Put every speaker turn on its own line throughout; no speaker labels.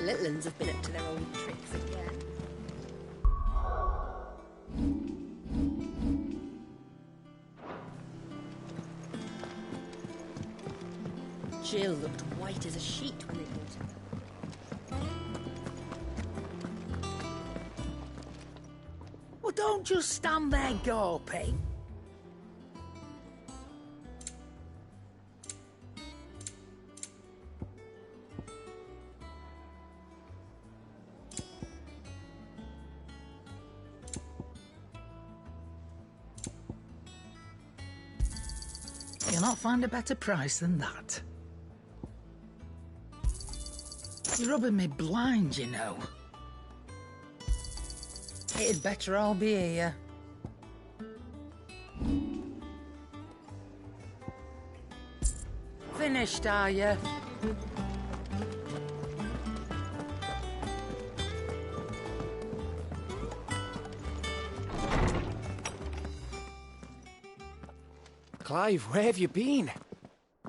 little uns have been up to their old tricks again. Jill looked white as a sheet when they brought her.
Well, don't just stand there gawping. You'll not find a better price than that. You're rubbing me blind, you know. It'd better all be here. Finished, are you?
Clive, where have you been?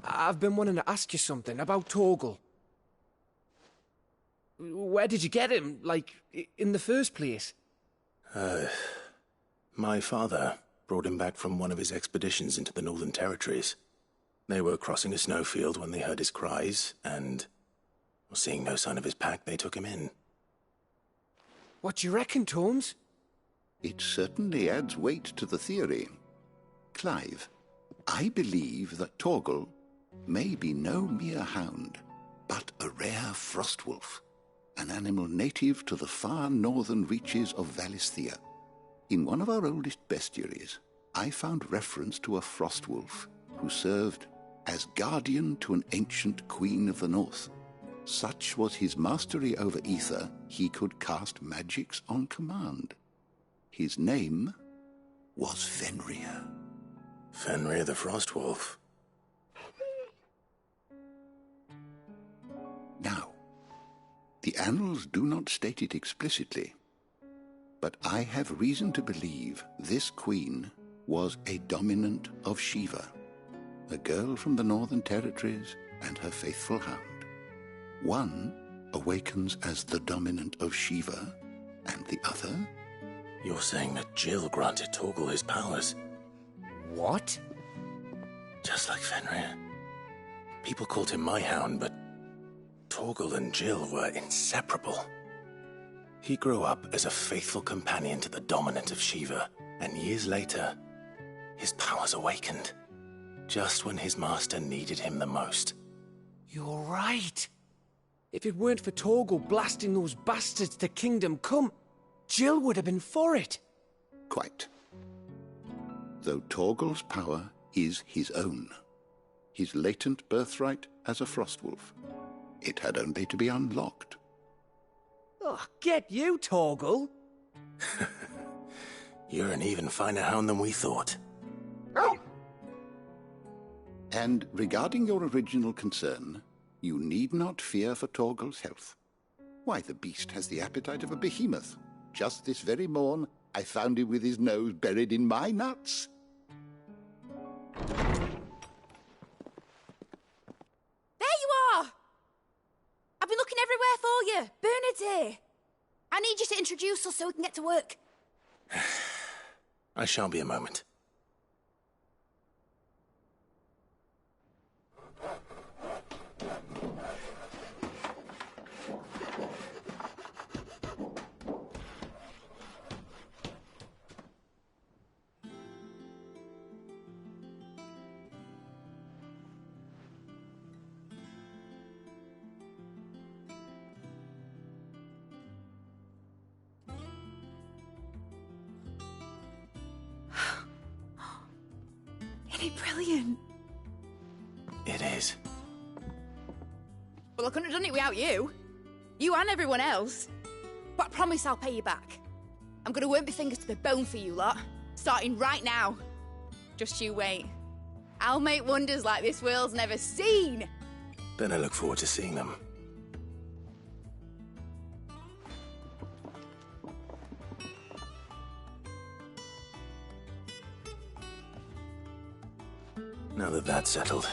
I've been wanting to ask you something about Torgal. Where did you get him, like, in the first place?
My father brought him back from one of his expeditions into the Northern Territories. They were crossing a snowfield when they heard his cries, and, seeing no sign of his pack, they took him in.
What do you reckon, Tomes?
It certainly adds weight to the theory. Clive, I believe that Torgal may be no mere hound, but a rare frostwolf, an animal native to the far northern reaches of Valisthea. In one of our oldest bestiaries, I found reference to a frostwolf who served as guardian to an ancient queen of the north. Such was his mastery over ether, he could cast magics on command. His name was Fenrir.
Fenrir the Frostwolf.
Now, the annals do not state it explicitly, but I have reason to believe this queen was a dominant of Shiva, a girl from the Northern Territories and her faithful hound. One awakens as the dominant of Shiva, and the other...
You're saying that Jill granted Torgal his powers?
What?
Just like Fenrir. People called him my hound, but Torgal and Jill were inseparable. He grew up as a faithful companion to the dominant of Shiva, and years later, his powers awakened, just when his master needed him the most.
You're right. If it weren't for Torgal blasting those bastards to Kingdom Come, Jill would have been for it.
Quite. Though Torgal's power is his own, his latent birthright as a frostwolf. It had only to be unlocked.
Oh, get you, Torgal!
You're an even finer hound than we thought.
And regarding your original concern, you need not fear for Torgal's health. Why, the beast has the appetite of a behemoth. Just this very morn, I found him with his nose buried in my nuts.
There you are! I've been looking everywhere for you. Bernard's here. I need you to introduce us so we can get to work.
I shan't be a moment.
Isn't it brilliant?
It is.
Well, I couldn't have done it without you. You and everyone else. But I promise I'll pay you back. I'm going to work my fingers to the bone for you lot, starting right now. Just you wait. I'll make wonders like this world's never seen.
Then I look forward to seeing them. Now that that's settled,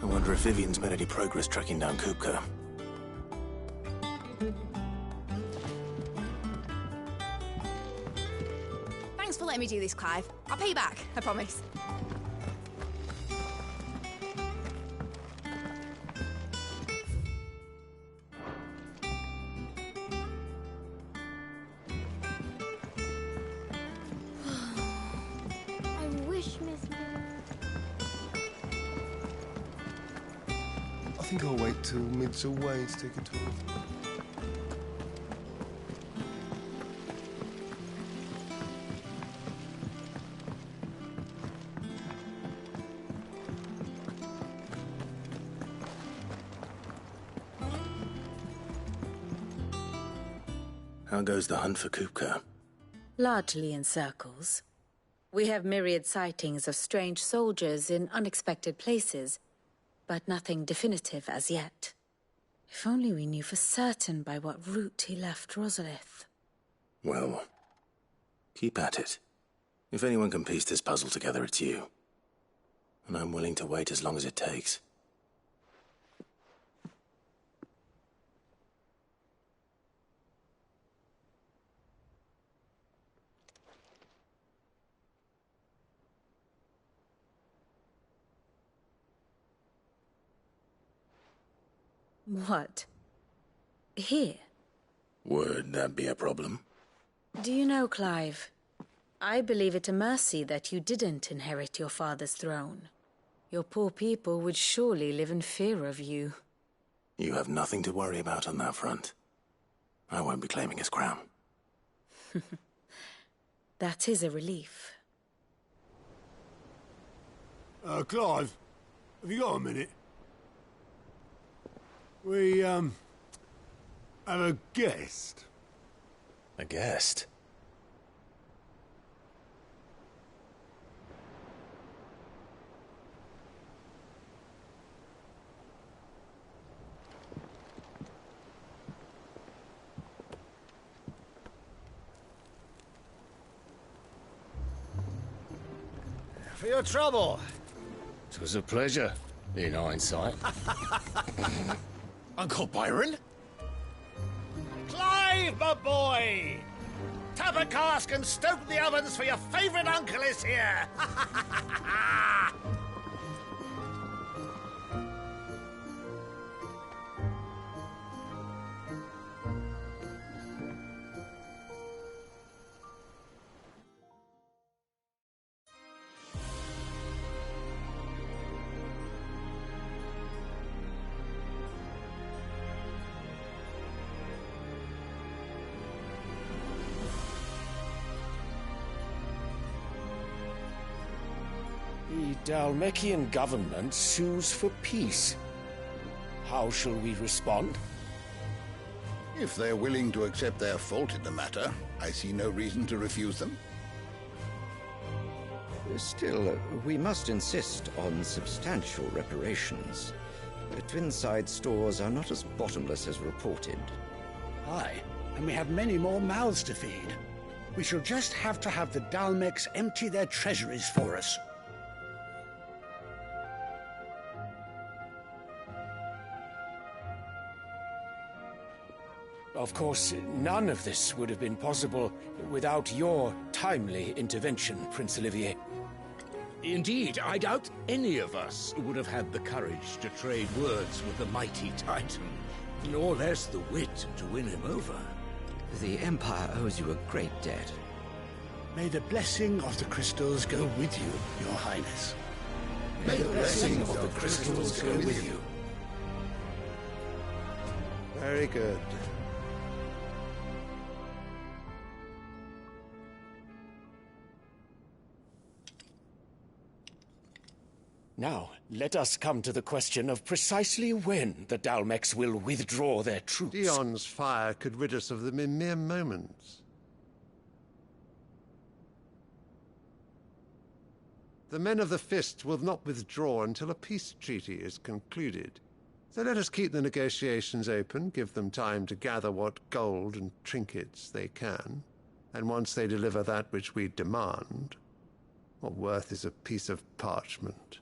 I wonder if Vivian's made any progress tracking down Kupka.
Thanks for letting me do this, Clive. I'll pay you back, I promise.
I wish Miss
I think I'll wait till mid's away to take a tour.
How goes the hunt for Kupka?
Largely in circles. We have myriad sightings of strange soldiers in unexpected places, but nothing definitive as yet. If only we knew for certain by what route he left Rosalith.
Well, keep at it. If anyone can piece this puzzle together, it's you. And I'm willing to wait as long as it takes.
What? Here?
Would that be a problem?
Do you know, Clive, I believe it a mercy that you didn't inherit your father's throne. Your poor people would surely live in fear of you.
You have nothing to worry about on that front. I won't be claiming his crown.
That is a relief.
Clive, have you got a minute? We, have a guest.
A guest?
For your trouble. It was a pleasure, in hindsight.
Uncle Byron?
Clive, my boy! Tap a cask and stoke the ovens, for your favourite uncle is here!
The Dalmekian government sues for peace. How shall we respond?
If they're willing to accept their fault in the matter, I see no reason to refuse them.
Still, we must insist on substantial reparations. The Twinside stores are not as bottomless as reported.
Aye, and we have many more mouths to feed. We shall just have to have the Dalmeks empty their treasuries for us.
Of course, none of this would have been possible without your timely intervention, Prince Olivier.
Indeed, I doubt any of us would have had the courage to trade words with the mighty Titan, nor less the wit to win him over.
The Empire owes you a great debt.
May the blessing of the crystals go with you, Your Highness.
May the blessing of the crystals go with you.
Very good.
Now, let us come to the question of precisely when the Dalmeks will withdraw their troops.
Dion's fire could rid us of them in mere moments. The men of the Fist will not withdraw until a peace treaty is concluded. So let us keep the negotiations open, give them time to gather what gold and trinkets they can, and once they deliver that which we demand, what worth is a piece of parchment?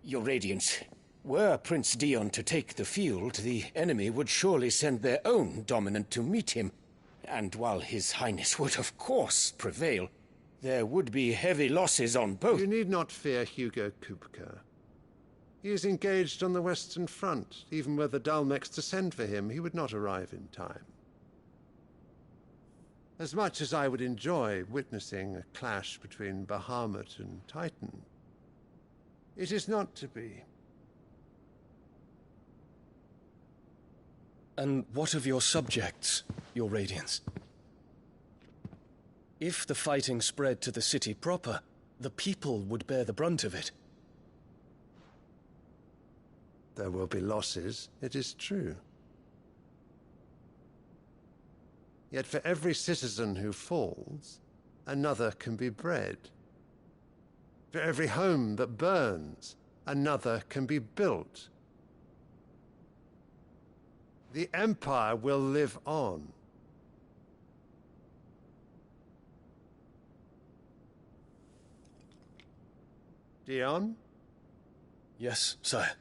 Your Radiance, were Prince Dion to take the field, the enemy would surely send their own dominant to meet him.
And while His Highness would of course prevail, there would be heavy losses on both.
You need not fear Hugo Kupka. He is engaged on the Western Front. Even were the Dalmex to send for him, he would not arrive in time. As much as I would enjoy witnessing a clash between Bahamut and Titan, it is not to be.
And what of your subjects, your Radiance? If the fighting spread to the city proper, the people would bear the brunt of it.
There will be losses, it is true. Yet for every citizen who falls, another can be bred. For every home that burns, another can be built. The Empire will live on. Dion?
Yes, sire.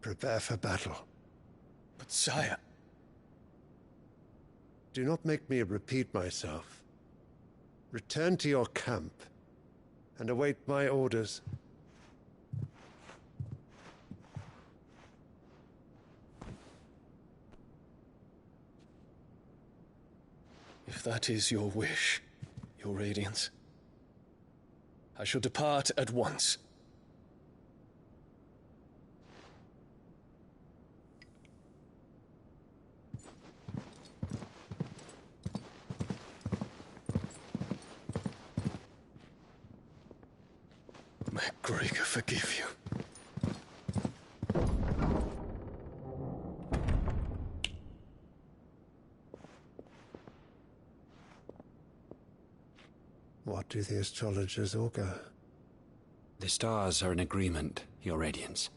Prepare for battle.
But sire...
Do not make me repeat myself. Return to your camp and await my orders.
If that is your wish, your Radiance, I shall depart at once. May Gregor forgive you.
What do the astrologers augur?
The stars are in agreement, Your Radiance.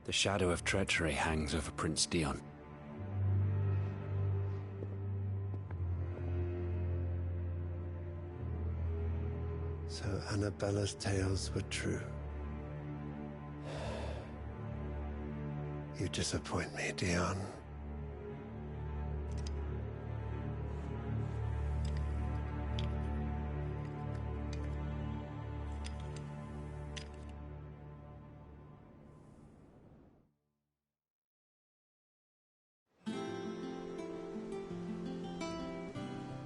The shadow of treachery hangs over Prince Dion.
So Annabella's tales were true. You disappoint me, Dion.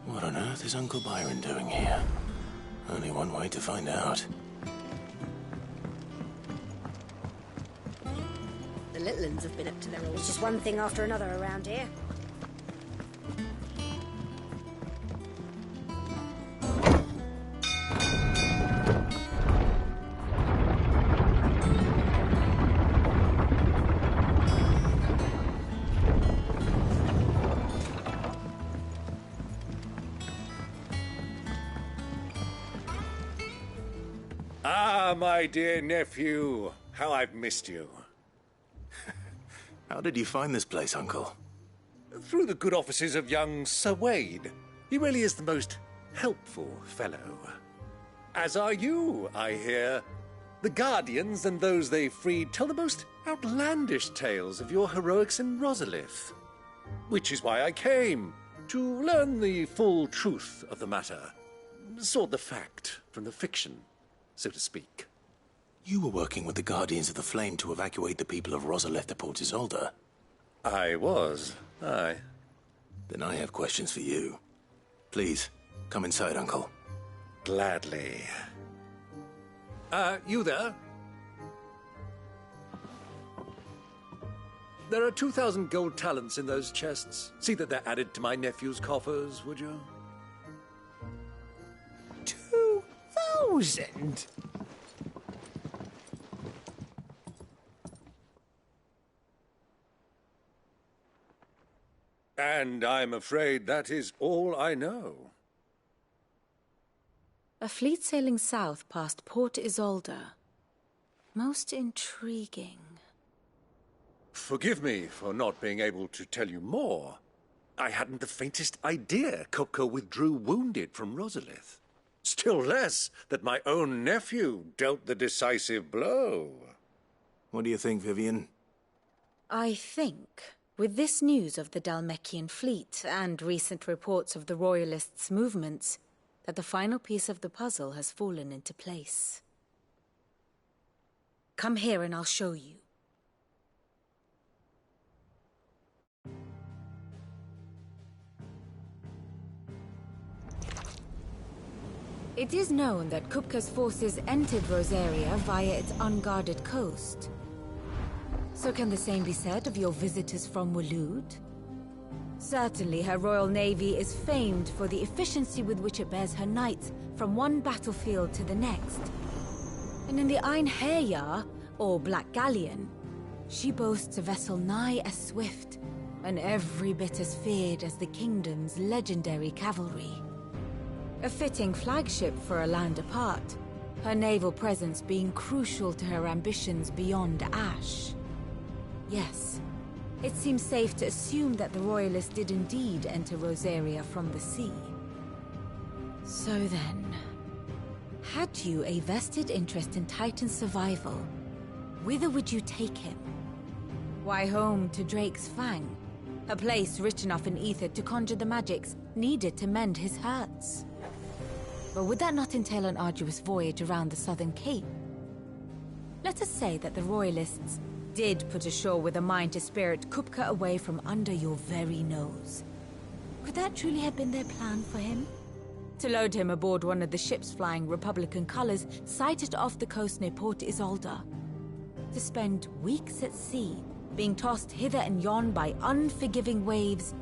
What on earth is Uncle Byron doing here? Only one way to find out.
The little uns have been up to their old. It's just one thing after another around here.
Ah, my dear nephew, how I've missed you.
How did you find this place, Uncle?
Through the good offices of young Sir Wade. He really is the most helpful fellow. As are you, I hear. The Guardians and those they freed tell the most outlandish tales of your heroics in Rosalith. Which is why I came, to learn the full truth of the matter. Sort the fact from the fiction, so to speak.
You were working with the Guardians of the Flame to evacuate the people of Rosalith to Port Isolde.
I was, aye.
Then I have questions for you. Please, come inside, Uncle.
Gladly. You there? There are 2,000 gold talents in those chests. See that they're added to my nephew's coffers, would you?
2,000?
And I'm afraid that is all I know.
A fleet sailing south past Port Isolde. Most intriguing.
Forgive me for not being able to tell you more. I hadn't the faintest idea Kupka withdrew wounded from Rosalith. Still less that my own nephew dealt the decisive blow.
What do you think, Vivian?
I think, with this news of the Dalmekian fleet and recent reports of the Royalists' movements, that the final piece of the puzzle has fallen into place. Come here and I'll show you. It is known that Kupka's forces entered Rosaria via its unguarded coast. So can the same be said of your visitors from Waloed? Certainly her Royal Navy is famed for the efficiency with which it bears her knights from one battlefield to the next. And in the Einherjar, or Black Galleon, she boasts a vessel nigh as swift and every bit as feared as the kingdom's legendary cavalry. A fitting flagship for a land apart, her naval presence being crucial to her ambitions beyond Ash. Yes, it seems safe to assume that the Royalists did indeed enter Rosaria from the sea. So then, had you a vested interest in Titan's survival, whither would you take him? Why, home to Drake's Fang, a place rich enough in ether to conjure the magics needed to mend his hurts. But would that not entail an arduous voyage around the southern cape? Let us say that the Royalists did put ashore with a mind to spirit Kupka away from under your very nose. Could that truly have been their plan for him? To load him aboard one of the ships flying Republican colors sighted off the coast near Port Isolde? To spend weeks at sea, being tossed hither and yon by unforgiving waves,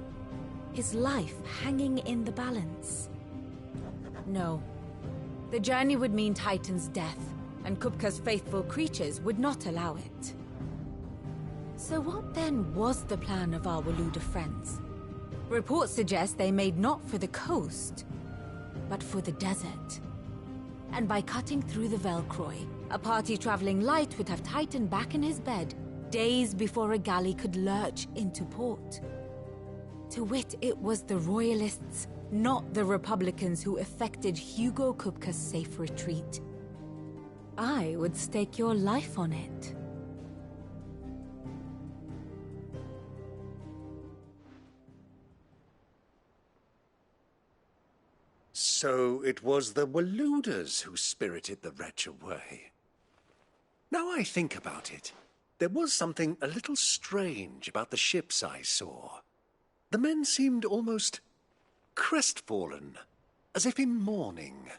his life hanging in the balance? No. The journey would mean Titan's death, and Kupka's faithful creatures would not allow it. So what then was the plan of our Waluda friends? Reports suggest they made not for the coast, but for the desert. And by cutting through the Velcroy, a party traveling light would have Titan back in his bed days before a galley could lurch into port. To wit, it was the Royalists, not the Republicans, who effected Hugo Kupka's safe retreat. I would stake your life on it.
So it was the Waludas who spirited the wretch away. Now I think about it, there was something a little strange about the ships I saw. The men seemed almost crestfallen, as if in mourning,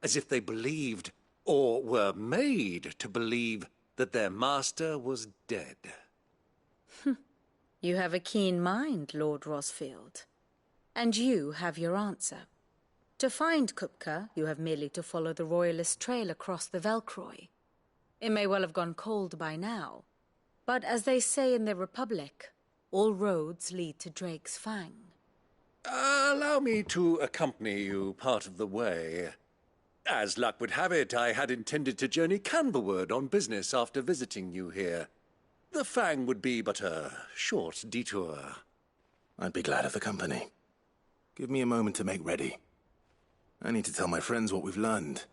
as if they believed, or were made to believe, that their master was dead.
You have a keen mind, Lord Rosfield. And you have your answer. To find Kupka, you have merely to follow the Royalist trail across the Velcroy. It may well have gone cold by now, but as they say in the Republic, all roads lead to Drake's Fang.
Allow me to accompany you part of the way. As luck would have it, I had intended to journey Canberward on business after visiting you here. The Fang would be but a short detour.
I'd be glad of the company. Give me a moment to make ready. I need to tell my friends what we've learned,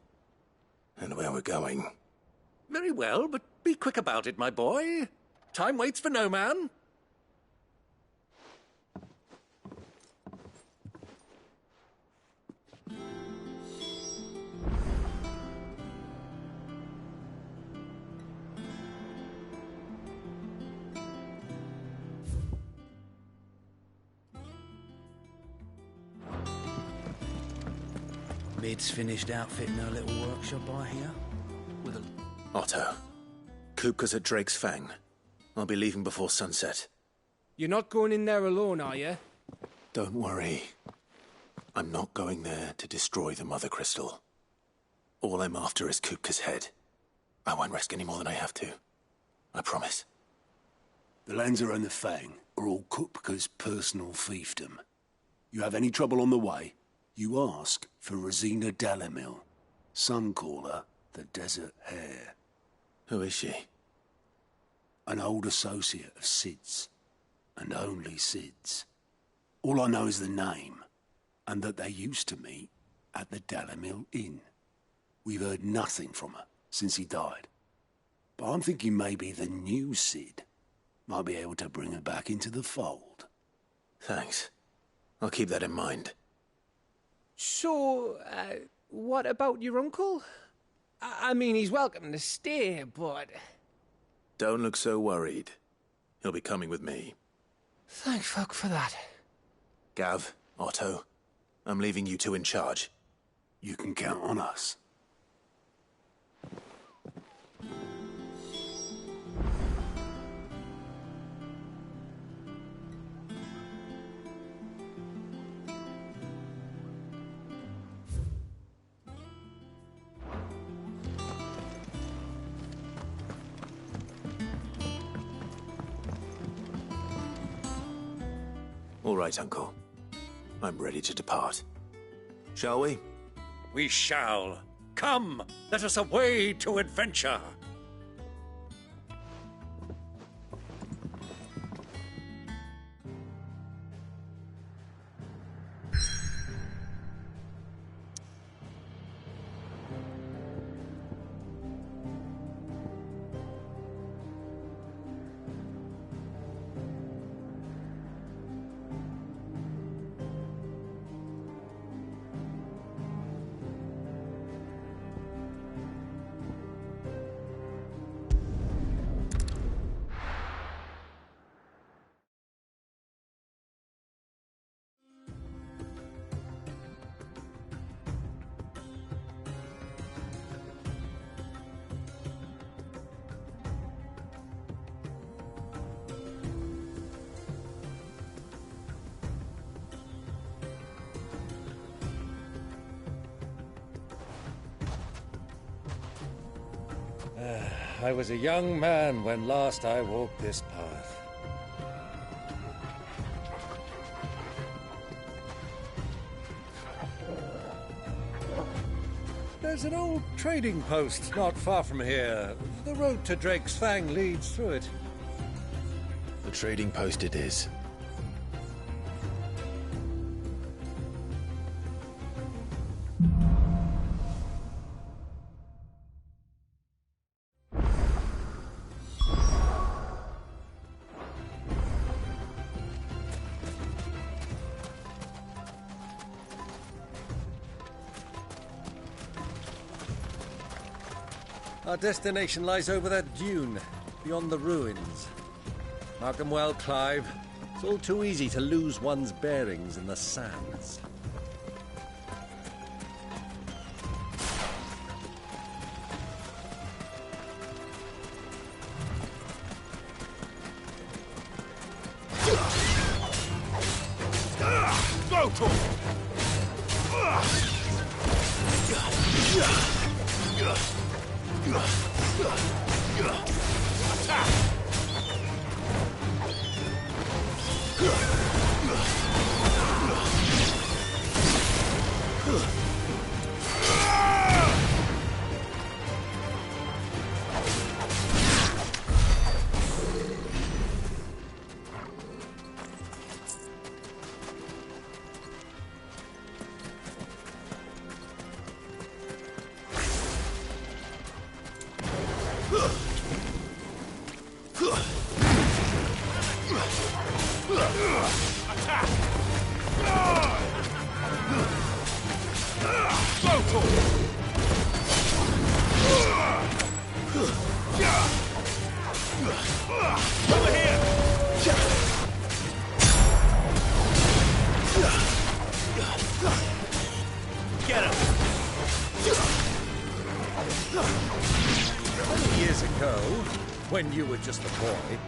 and where we're going.
Very well, but be quick about it, my boy. Time waits for no man.
Mid's finished outfitting her little workshop, I hear.
Otto, Kupka's at Drake's Fang. I'll be leaving before sunset.
You're not going in there alone, are you?
Don't worry. I'm not going there to destroy the Mother Crystal. All I'm after is Kupka's head. I won't risk any more than I have to. I promise.
The Lanza and the Fang are all Kupka's personal fiefdom. You have any trouble on the way, you ask for Rosina Dalamil. Some call her the Desert Hare.
Who is she?
An old associate of Sid's, and only Sid's. All I know is the name, and that they used to meet at the Dalamil Inn. We've heard nothing from her since he died. But I'm thinking maybe the new Sid might be able to bring her back into the fold.
Thanks. I'll keep that in mind.
So, what about your uncle? I mean, he's welcome to stay, but...
Don't look so worried. He'll be coming with me.
Thank fuck for that.
Gav, Otto, I'm leaving you two in charge.
You can count on us.
All right, Uncle. I'm ready to depart. Shall we?
We shall. Come, let us away to adventure. I was a young man when last I walked this path. There's an old trading post not far from here. The road to Drake's Fang leads through it.
The trading post it is.
Our destination lies over that dune, beyond the ruins. Mark them well, Clive. It's all too easy to lose one's bearings in the sands.
Go to him!
Years ago, when you were just a boy,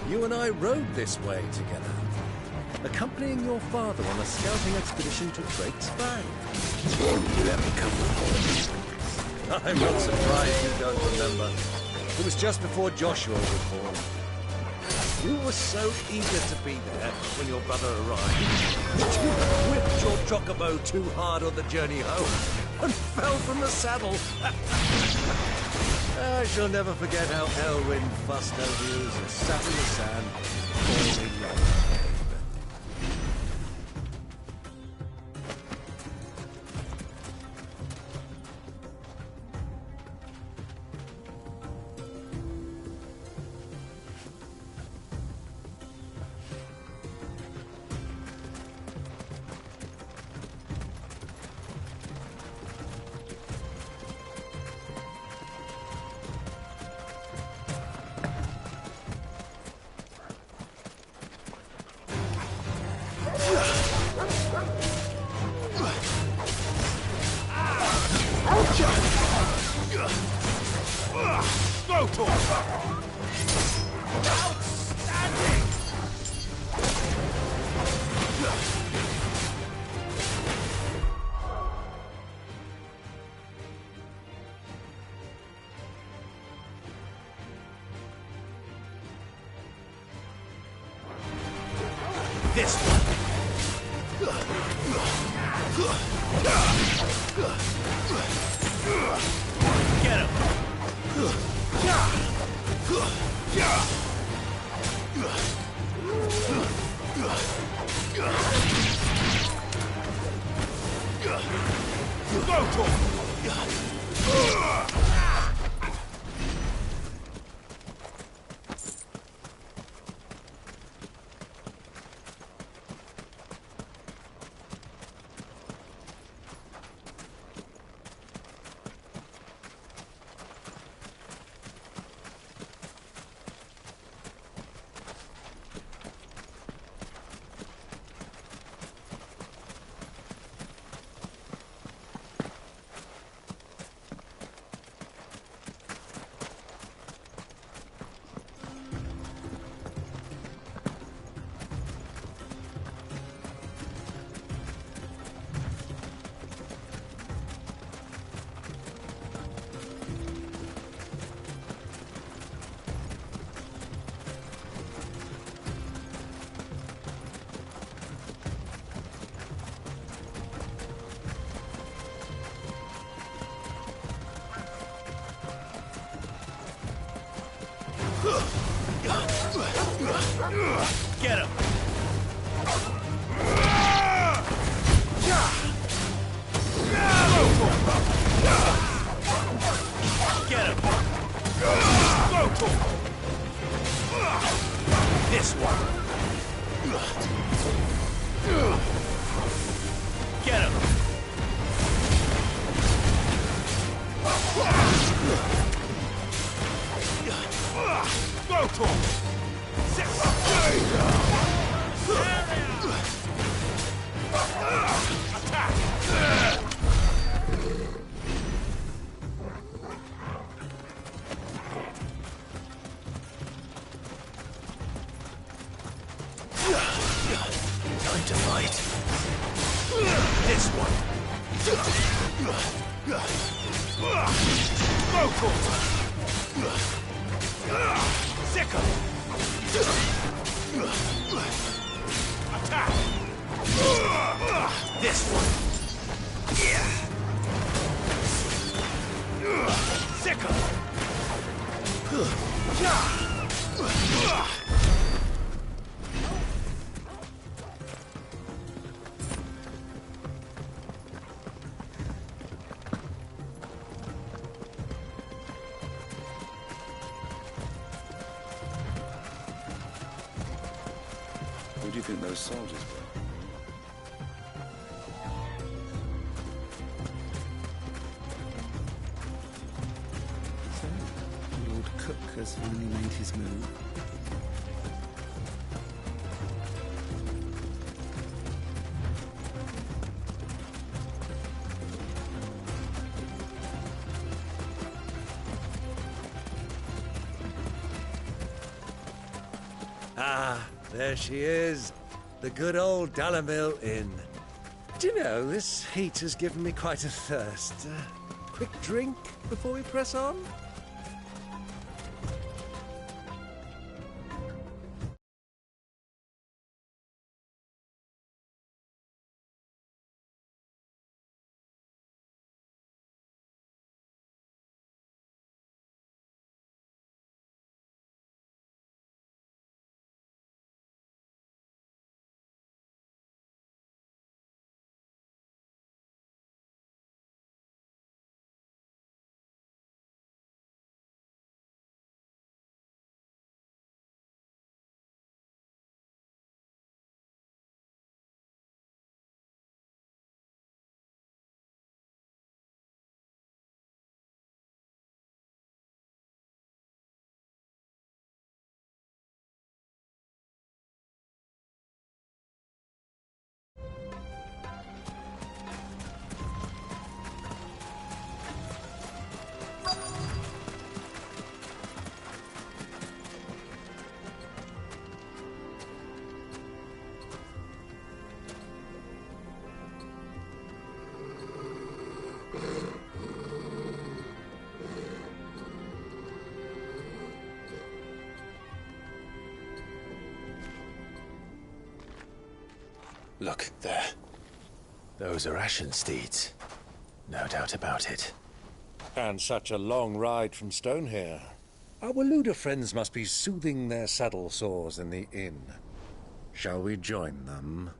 You and I rode this way together, accompanying your father on a scouting expedition to Drake's Bay.
Let me come with
I'm not surprised you don't remember. It was just before Joshua was born. You were so eager to be there when your brother arrived. You whipped your chocobo too hard on the journey home and fell from the saddle. I shall never forget how Elwyn fussed over you as you sat in the sand, falling like a babe. This one. Get him. Get him! Get him! This one! Get him! Go to him! Attack! Time to fight. This one. Go for it. Sickle. Attack. This one. Sickle.
Who do you think those soldiers were?
So, Lord Cook has finally made his move.
Ah, there she is. The good old Dalamil Inn. Do you know, this heat has given me quite a thirst. Quick drink before we press on?
Look, there. Those are Ashen steeds. No doubt about it.
And such a long ride from Stonehere. Our Waluda friends must be soothing their saddle sores in the inn. Shall we join them?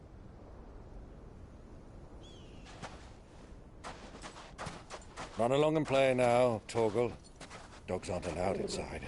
Run along and play now, Torgal. Dogs aren't allowed inside.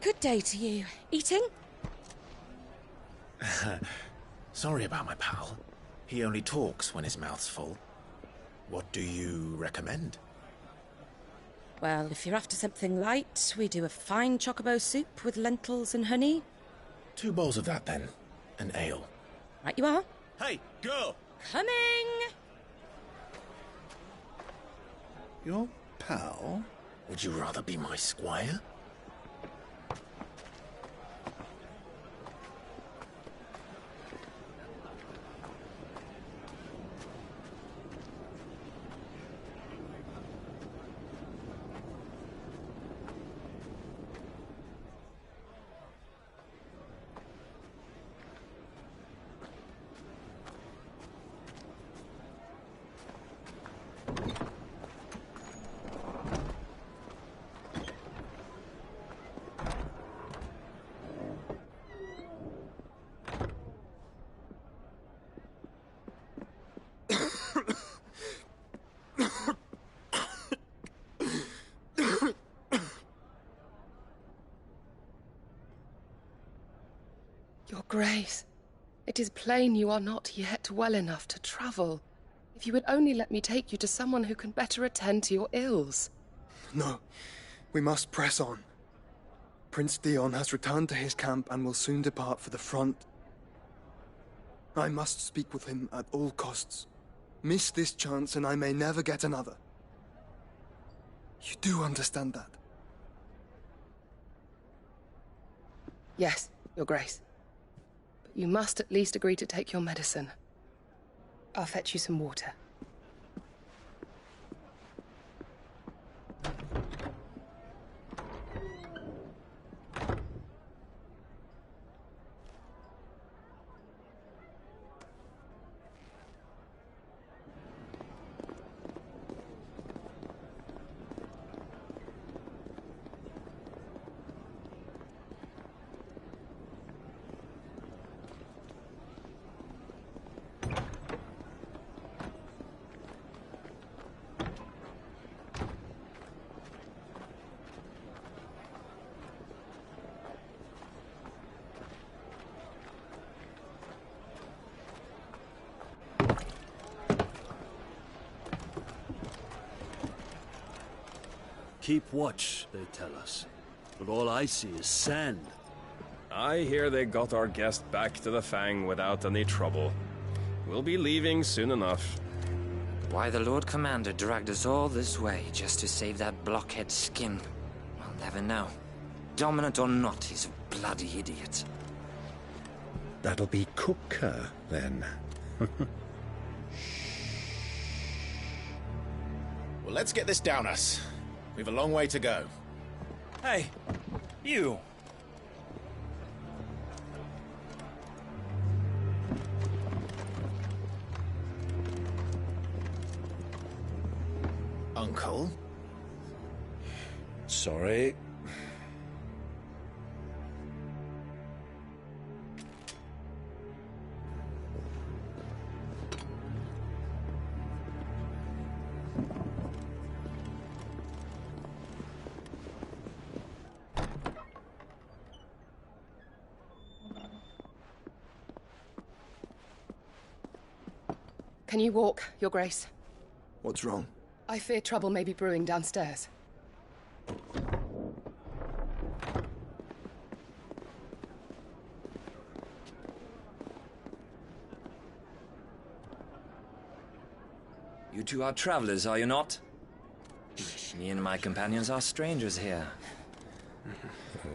Good day to you. Eating?
Sorry about my pal. He only talks when his mouth's full. What do you recommend?
Well, if you're after something light, we do a fine chocobo soup with lentils and honey.
2 bowls of that, then. An ale.
Right you are.
Hey, girl!
Coming!
Your pal?
Would you rather be my squire?
Your Grace, it is plain you are not yet well enough to travel. If you would only let me take you to someone who can better attend to your ills.
No, we must press on. Prince Dion has returned to his camp and will soon depart for the front. I must speak with him at all costs. Miss this chance and I may never get another. You do understand that?
Yes, Your Grace. But you must at least agree to take your medicine. I'll fetch you some water.
Keep watch, they tell us. But all I see is sand.
I hear they got our guest back to the Fang without any trouble. We'll be leaving soon enough.
Why the Lord Commander dragged us all this way just to save that blockhead's skin, I'll never know. Dominant or not, he's a bloody idiot.
That'll be Cooker, then.
Well, let's get this down us. We've a long way to go.
Hey, you!
Uncle?
Sorry.
Can you walk, Your Grace?
What's wrong?
I fear trouble may be brewing downstairs.
You two are travelers, are you not? Me and my companions are strangers here.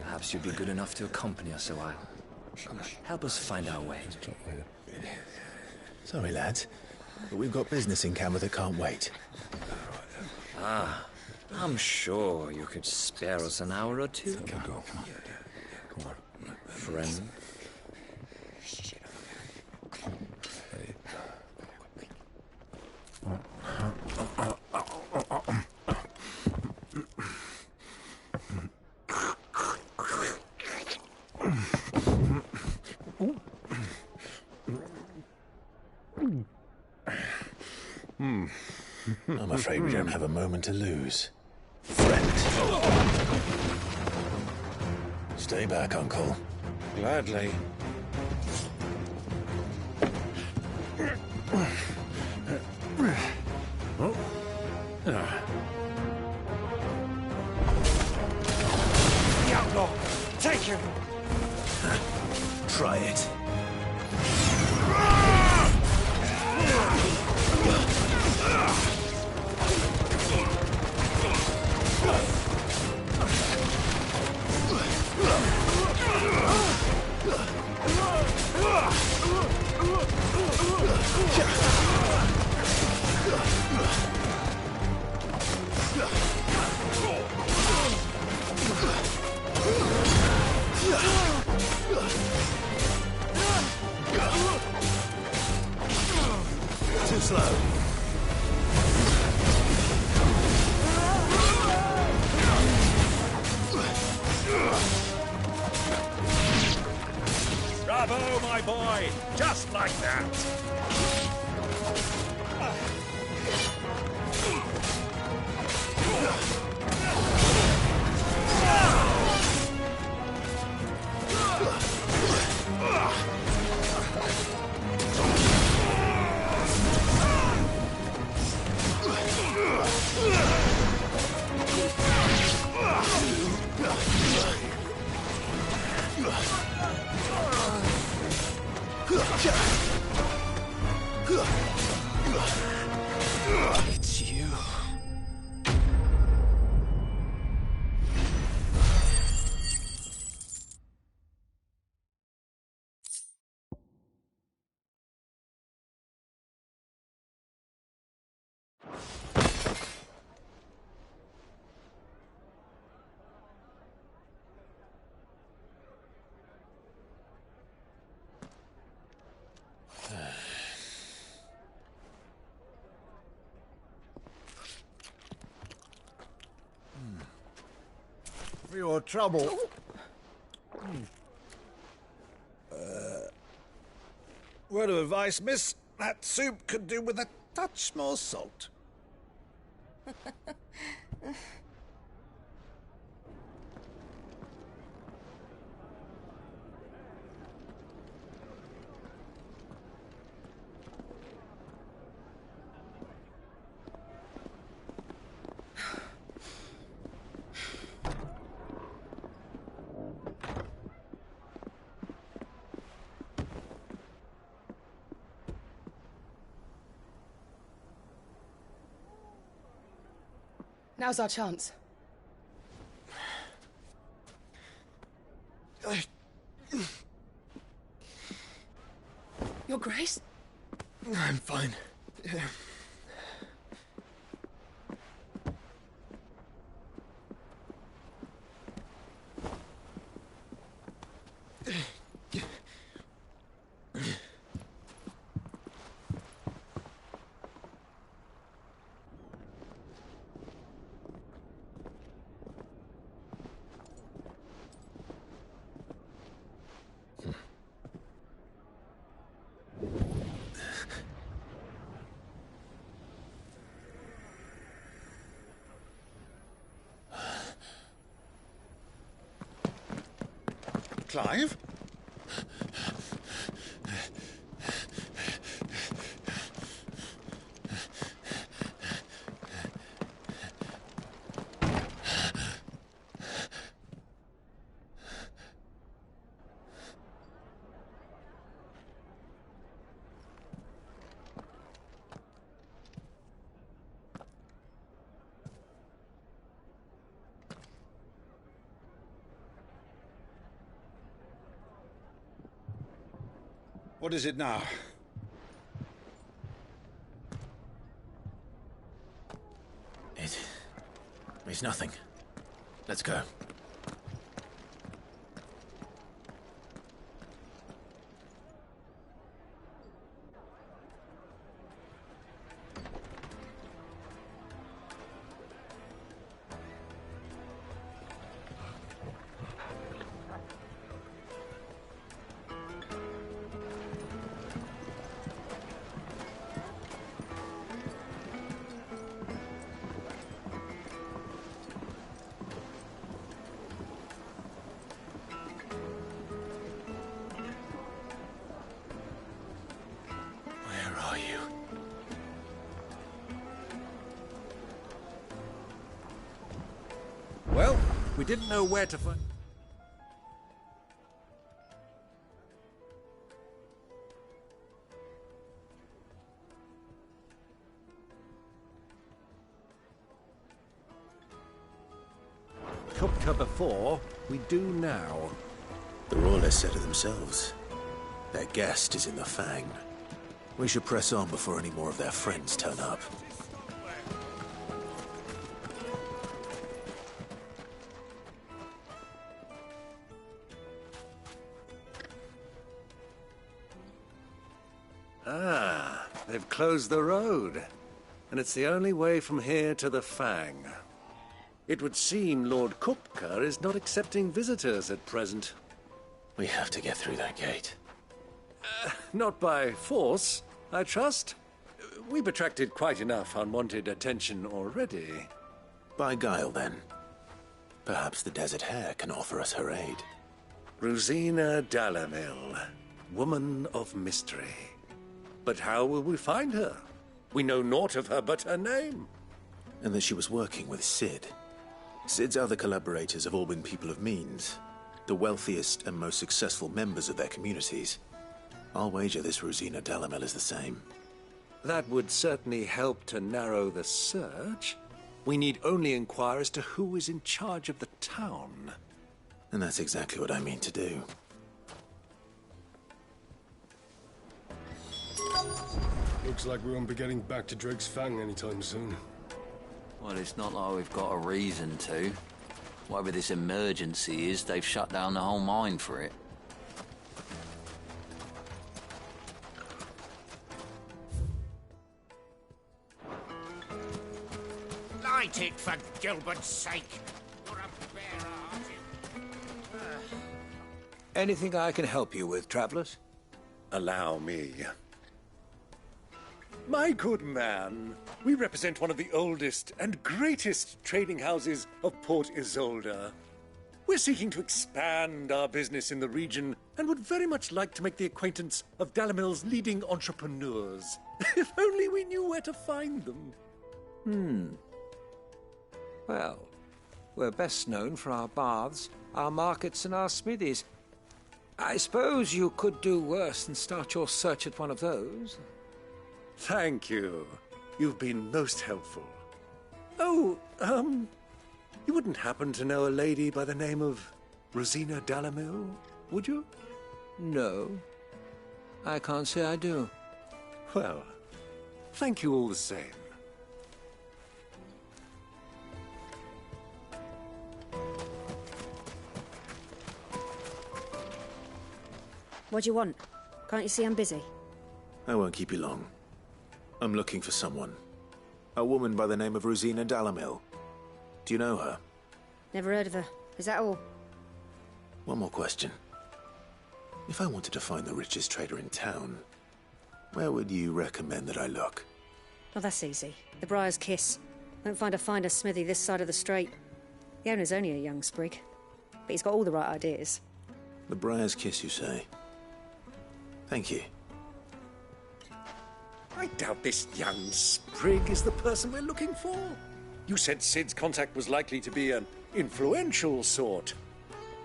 Perhaps you'd be good enough to accompany us a while. Help us find our way.
Sorry, lads, but we've got business in camera that can't wait.
Ah, I'm sure you could spare us an hour or two.
Come on.
Friend.
I'm afraid we don't have a moment to lose. Friend. Stay back, Uncle.
Gladly.
The outlaw! Take him!
Try it. Too slow.
Bravo, my boy! Just like that!
It's you.
For your trouble. Word of advice, miss. That soup could do with a touch more salt.
Now's our chance. Your Grace?
I'm fine. Yeah.
Clive?
What is it now?
It's nothing. Let's go.
Well, we didn't know where to find... Kupka before, we do now.
The Royalists said it themselves. Their guest is in the Fang. We should press on before any more of their friends turn up.
Ah, they've closed the road. And it's the only way from here to the Fang. It would seem Lord Kupka is not accepting visitors at present.
We have to get through that gate.
Not by force, I trust. We've attracted quite enough unwanted attention already.
By guile, then. Perhaps the Desert Hare can offer us her aid.
Rosina Dalamil, woman of mystery. But how will we find her? We know naught of her but her name.
And that she was working with Sid. Sid's other collaborators have all been people of means, the wealthiest and most successful members of their communities. I'll wager this Rosina Dalamel is the same.
That would certainly help to narrow the search. We need only inquire as to who is in charge of the town.
And that's exactly what I mean to do.
Looks like we won't be getting back to Drake's Fang anytime soon.
Well, it's not like we've got a reason to. Whatever this emergency is, they've shut down the whole mine for it.
Light it, for Gilbert's sake! You're a bear-hearted...
Anything I can help you with, travelers?
Allow me. My good man, we represent one of the oldest and greatest trading houses of Port Isolde. We're seeking to expand our business in the region and would very much like to make the acquaintance of Dalamil's leading entrepreneurs. If only we knew where to find them.
Well, we're best known for our baths, our markets, and our smithies. I suppose you could do worse than start your search at one of those.
Thank you. You've been most helpful. Oh, you wouldn't happen to know a lady by the name of Rosina Dalamil, would you?
No. I can't say I do.
Well, thank you all the same.
What do you want? Can't you see I'm busy?
I won't keep you long. I'm looking for someone. A woman by the name of Rosina Dalamil. Do you know her?
Never heard of her. Is that all?
One more question. If I wanted to find the richest trader in town, where would you recommend that I look?
Oh, that's easy. The Briar's Kiss. Won't find a finer smithy this side of the strait. The owner's only a young sprig, but he's got all the right ideas.
The Briar's Kiss, you say? Thank you.
I doubt this young sprig is the person we're looking for. You said Sid's contact was likely to be an influential sort.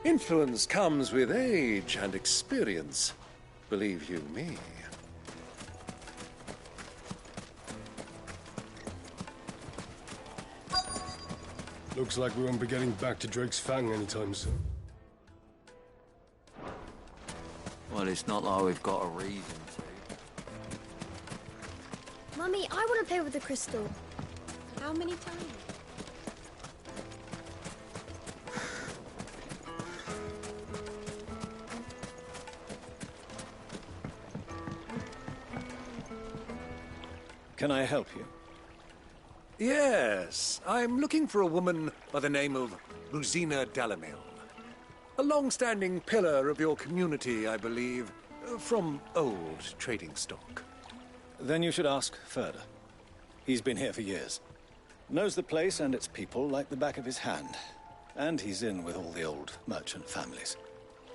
Influence comes with age and experience, believe you me.
Looks like we won't be getting back to Drake's Fang anytime soon.
Well, it's not like we've got a reason to.
Mummy, I want to play with the crystal. How many times?
Can I help you?
Yes, I'm looking for a woman by the name of Rosina Dalamil. A long-standing pillar of your community, I believe, from old trading stock.
Then you should ask Furder. He's been here for years. Knows the place and its people like the back of his hand. And he's in with all the old merchant families.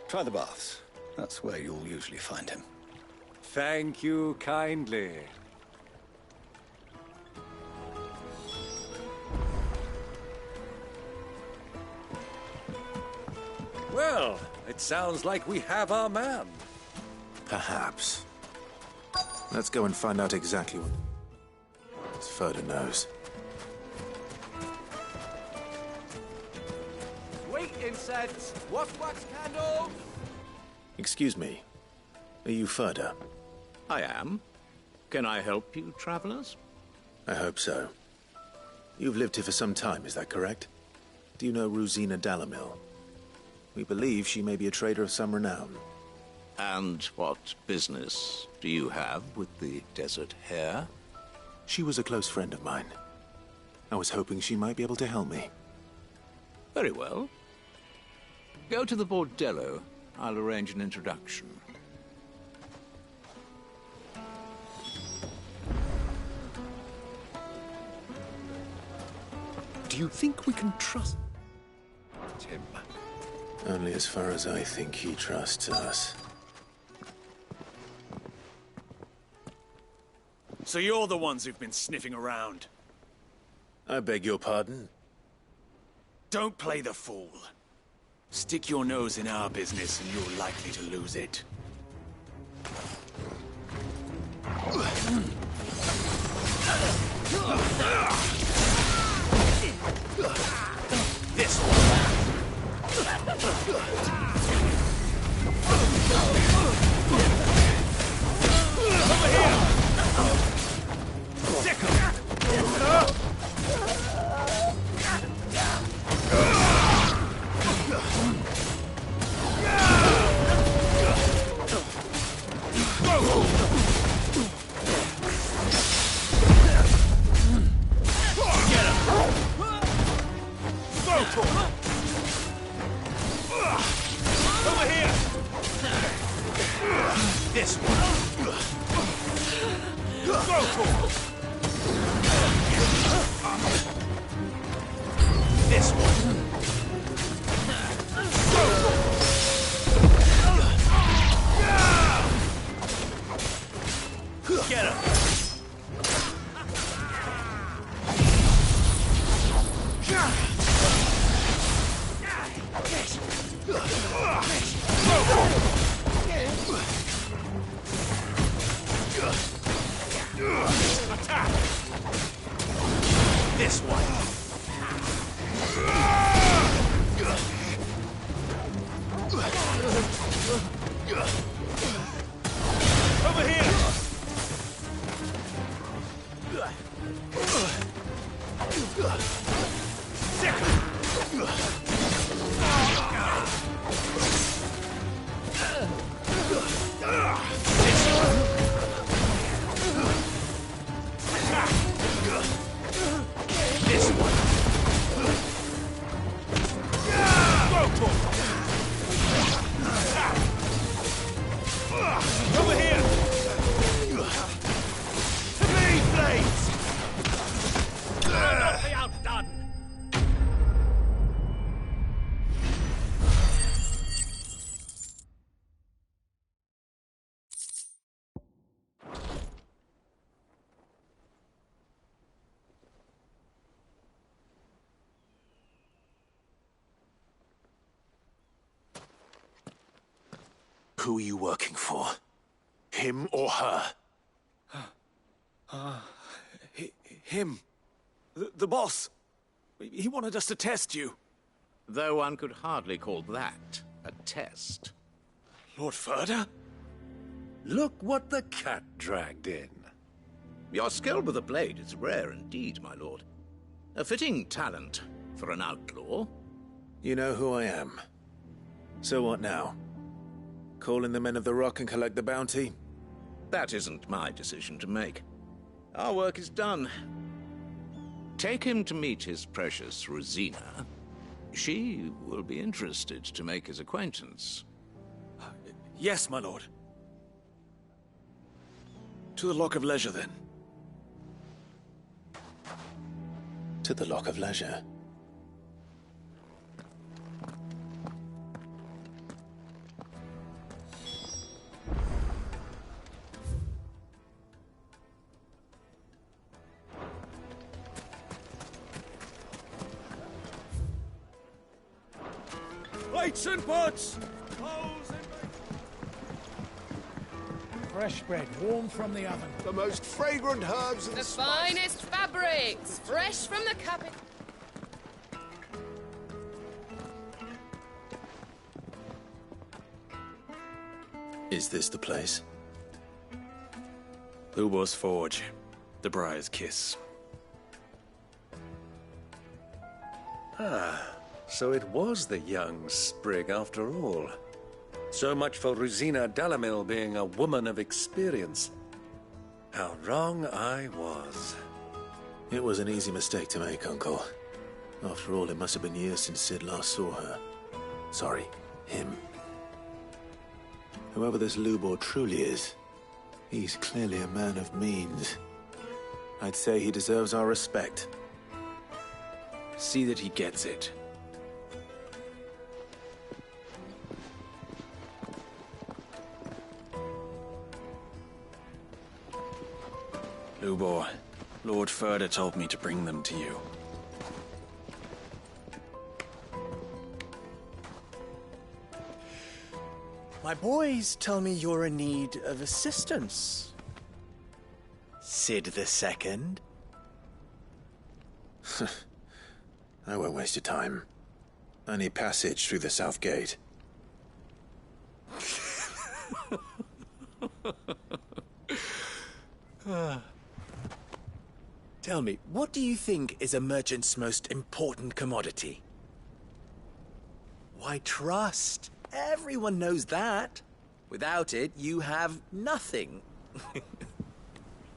Try the baths. That's where you'll usually find him.
Thank you kindly. Well, it sounds like we have our man.
Perhaps. Let's go and find out exactly what Furder knows.
Sweet incense! What wax candles?
Excuse me. Are you Furder?
I am. Can I help you, travelers?
I hope so. You've lived here for some time, is that correct? Do you know Rosina Dalamil? We believe she may be a trader of some renown.
And what business do you have with the desert hare?
She was a close friend of mine. I was hoping she might be able to help me.
Very well. Go to the bordello. I'll arrange an introduction.
Do you think we can trust him?
Only as far as I think he trusts us.
So you're the ones who've been sniffing around?
I beg your pardon?
Don't play the fool. Stick your nose in our business and you're likely to lose it. This one. Over here! Sick him! Over here! This one! Go for it! This one! Go for it! Get him! Attack! This one!
Who are you working for? Him or her?
Him. The boss. He wanted us to test you.
Though one could hardly call that a test.
Lord Ferda?
Look what the cat dragged in.
Your skill with the blade is rare indeed, my lord. A fitting talent for an outlaw.
You know who I am. So what now? Call in the Men of the Rock and collect the bounty?
That isn't my decision to make. Our work is done. Take him to meet his precious Rosina. She will be interested to make his acquaintance.
Yes, my lord. To the Lock of Leisure, then.
To the Lock of Leisure.
Plates and pots!
Fresh bread, warm from the oven.
The most fragrant herbs and
The finest fabrics, fresh from the cabinet.
Is this the place?
Lubor's Forge. The Briar's Kiss.
Ah, so it was the young sprig after all. So much for Rosina Dalamil being a woman of experience. How wrong I was.
It was an easy mistake to make, Uncle. After all, it must have been years since Sid last saw her. Sorry, him. Whoever this Lubor truly is, he's clearly a man of means. I'd say he deserves our respect.
See that he gets it. Lubor, Lord Ferda told me to bring them to you.
My boys tell me you're in need of assistance. Sid the Second.
I won't waste your time. I need passage through the south gate.
Tell me, what do you think is a merchant's most important commodity? Why, trust. Everyone knows that. Without it, you have nothing.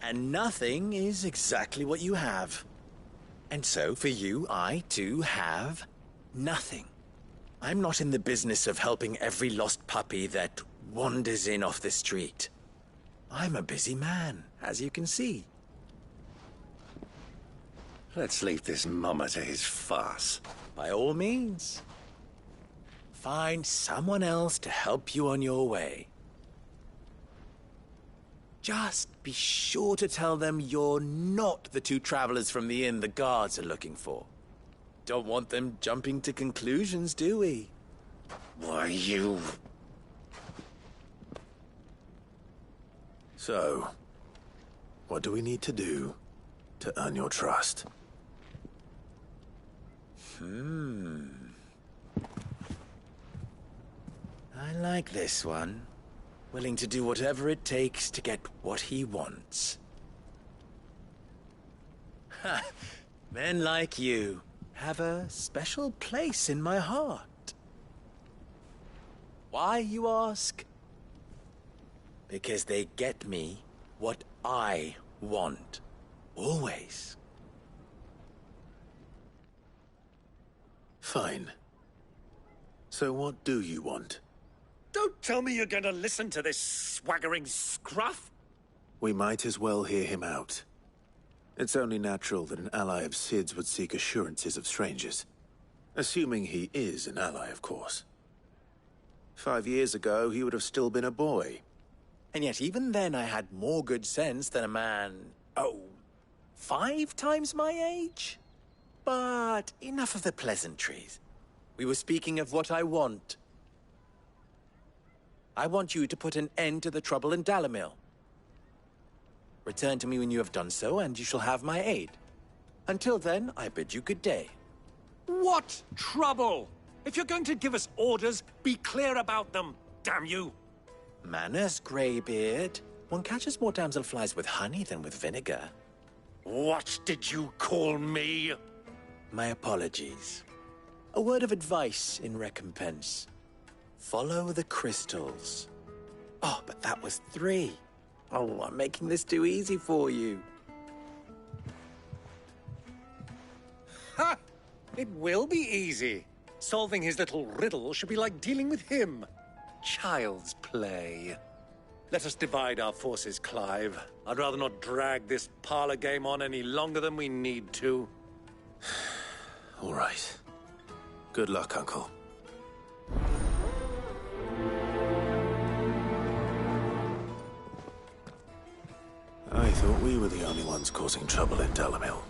And nothing is exactly what you have. And so, for you, I, too, have nothing. I'm not in the business of helping every lost puppy that wanders in off the street. I'm a busy man, as you can see.
Let's leave this mummer to his farce.
By all means. Find someone else to help you on your way. Just be sure to tell them you're not the two travelers from the inn the guards are looking for. Don't want them jumping to conclusions, do we?
Why, you...
So, what do we need to do to earn your trust?
I like this one. Willing to do whatever it takes to get what he wants. Ha! Men like you have a special place in my heart. Why, you ask? Because they get me what I want. Always.
Fine. So what do you want?
Don't tell me you're going to listen to this swaggering scruff!
We might as well hear him out. It's only natural that an ally of Sid's would seek assurances of strangers. Assuming he is an ally, of course. 5 years ago, he would have still been a boy.
And yet even then I had more good sense than a man, 5 times my age? But enough of the pleasantries. We were speaking of what I want. I want you to put an end to the trouble in Dalamil. Return to me when you have done so, and you shall have my aid. Until then, I bid you good day.
What trouble? If you're going to give us orders, be clear about them, damn you!
Manners, Greybeard. One catches more damselflies with honey than with vinegar.
What did you call me?
My apologies. A word of advice in recompense. Follow the crystals. Oh, but that was 3. Oh, I'm making this too easy for you.
Ha! It will be easy. Solving his little riddle should be like dealing with him. Child's play. Let us divide our forces, Clive. I'd rather not drag this parlor game on any longer than we need to.
All right. Good luck, Uncle. I thought we were the only ones causing trouble in Dalamil.